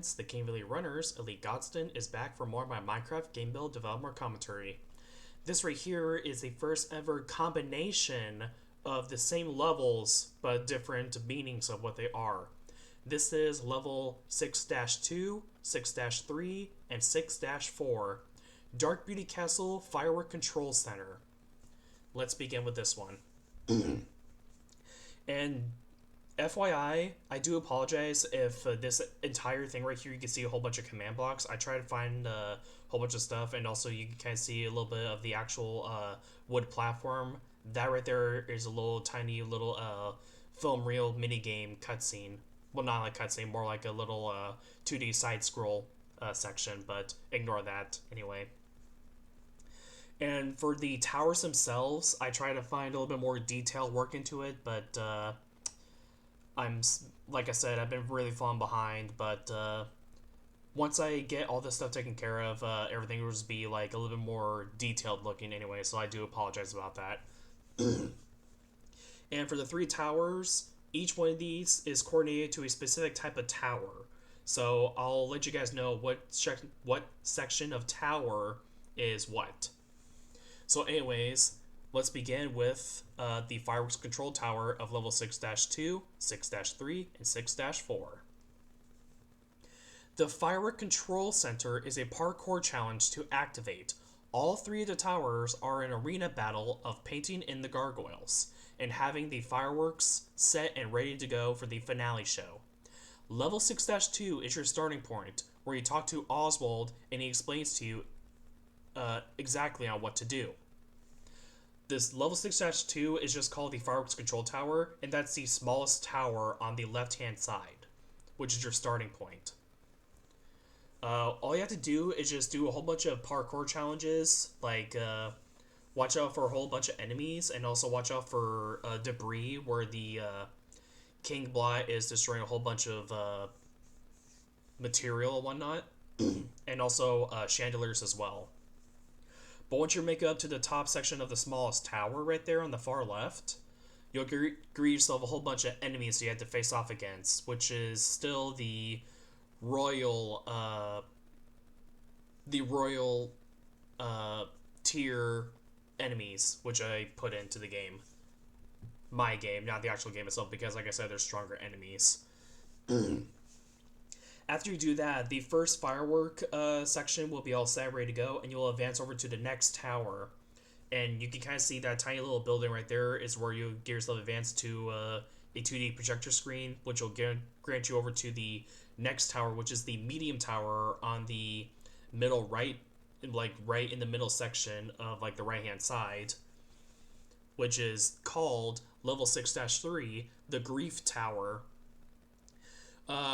fans, the King of Elite Runners, Elite Godston, is back for more of my Minecraft game build development commentary. This right here is the first ever combination of the same levels but different meanings of what they are. This is level 6 2, 6 3, and 6 4, Dark Beauty Castle Firework Control Center. Let's begin with this one. And FYI, I do apologize if this entire thing right here, you can see a whole bunch of command blocks. I try to find a whole bunch of stuff, and also you can kind of see a little bit of the actual wood platform. That right there is a little tiny little film reel minigame cutscene. Well, not like cutscene, more like a little 2D side scroll section, but ignore that anyway. And for the towers themselves, I try to find a little bit more detailed work into it, but I'm, like I said, I've been really falling behind, but once I get all this stuff taken care of, everything will just be like a little bit more detailed looking anyway, so I do apologize about that. And for the 3 towers, each one of these is coordinated to a specific type of tower. So I'll let you guys know what section of tower is what. So anyways, let's begin with the Fireworks Control Tower of level 6-2, 6-3, and 6-4. The Firework Control Center is a parkour challenge to activate. All 3 of the towers are an arena battle of painting in the gargoyles and having the fireworks set and ready to go for the finale show. Level 6-2 is your starting point, where you talk to Oswald and he explains to you exactly on what to do. This level 6-2 is just called the Fireworks Control Tower, and that's the smallest tower on the left-hand side, which is your starting point. All you have to do is just do a whole bunch of parkour challenges, like watch out for a whole bunch of enemies, and also watch out for debris where the King Blot is destroying a whole bunch of material and whatnot, and also chandeliers as well. But once you make it up to the top section of the smallest tower right there on the far left, you'll greet yourself a whole bunch of enemies you had to face off against, which is still the royal tier enemies, which I put into the game. My game, not the actual game itself, because like I said, there's stronger enemies. After you do that, the first firework section will be all set, ready to go, and you'll advance over to the next tower. And you can kind of see that tiny little building right there is where you get yourself advanced to a 2D projector screen, which will grant you over to the next tower, which is the medium tower on the middle right, like right in the middle section of like the right hand side, which is called level 6-3, the Grief Tower.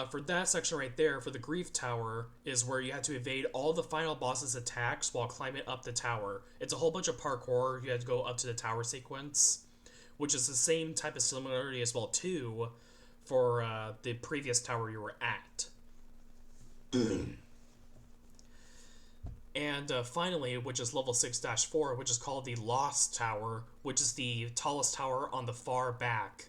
For that section right there, for the Grief Tower, is where you have to evade all the final boss's attacks while climbing up the tower. It's a whole bunch of parkour. You have to go up to the tower sequence, which is the same type of similarity as well too for the previous tower you were at. And finally, which is level 6-4, which is called the Lost Tower, which is the tallest tower on the far back.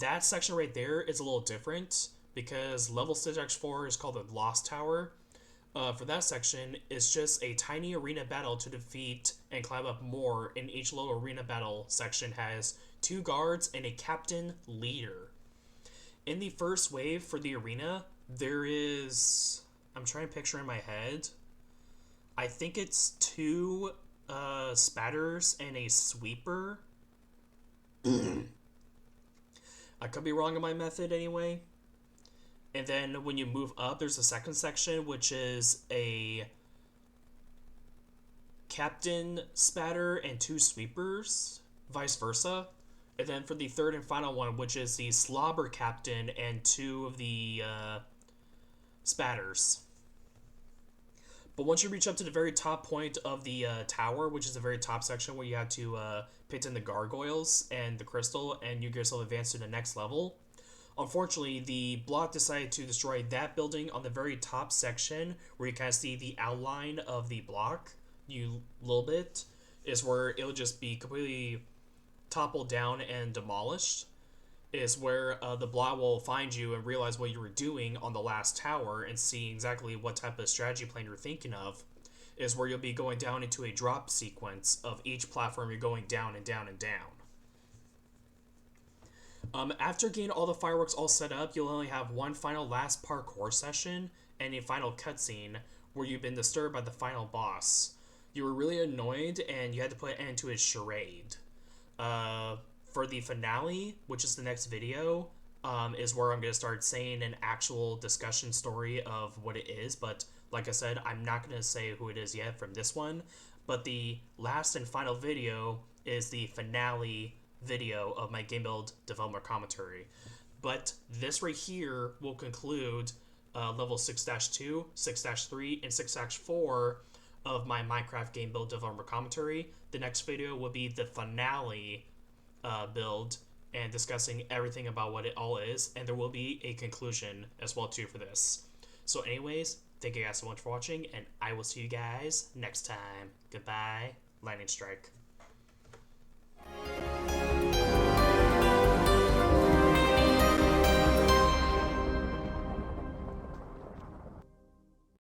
That section right there is a little different because level 6-4 is called the Lost Tower. For that section, it's just a tiny arena battle to defeat and climb up more, and each little arena battle section has 2 guards and a captain leader. In the first wave for the arena, there is... I'm trying to picture in my head. I think it's 2 spatters and a sweeper. I could be wrong in my method anyway. And then when you move up, there's a second section, which is a captain spatter and 2 sweepers, vice versa. And then for the third and final one, which is the slobber captain and 2 of the spatters. But once you reach up to the very top point of the tower, which is the very top section where you have to pit in the gargoyles and the crystal, and you get yourself advanced to the next level. Unfortunately, the Blot decided to destroy that building on the very top section, where you kind of see the outline of the block, you little bit, is where it'll just be completely toppled down and demolished. is where the Blob will find you and realize what you were doing on the last tower and see exactly what type of strategy plan you're thinking of, is where you'll be going down into a drop sequence of each platform you're going down and down and down. After getting all the fireworks all set up, you'll only have one final last parkour session and a final cutscene where you've been disturbed by the final boss. You were really annoyed and you had to put an end to his charade. For the finale, which is the next video, is where I'm going to start saying an actual discussion story of what it is. But like I said, I'm not going to say who it is yet from this one. But the last and final video is the finale video of my game build development commentary. But this right here will conclude level 6-2, 6-3, and 6-4 of my Minecraft game build development commentary. The next video will be the finale build and discussing everything about what it all is, and there will be a conclusion as well too for this. So anyways, thank you guys so much for watching, and I will see you guys next time. Goodbye. Lightning strike.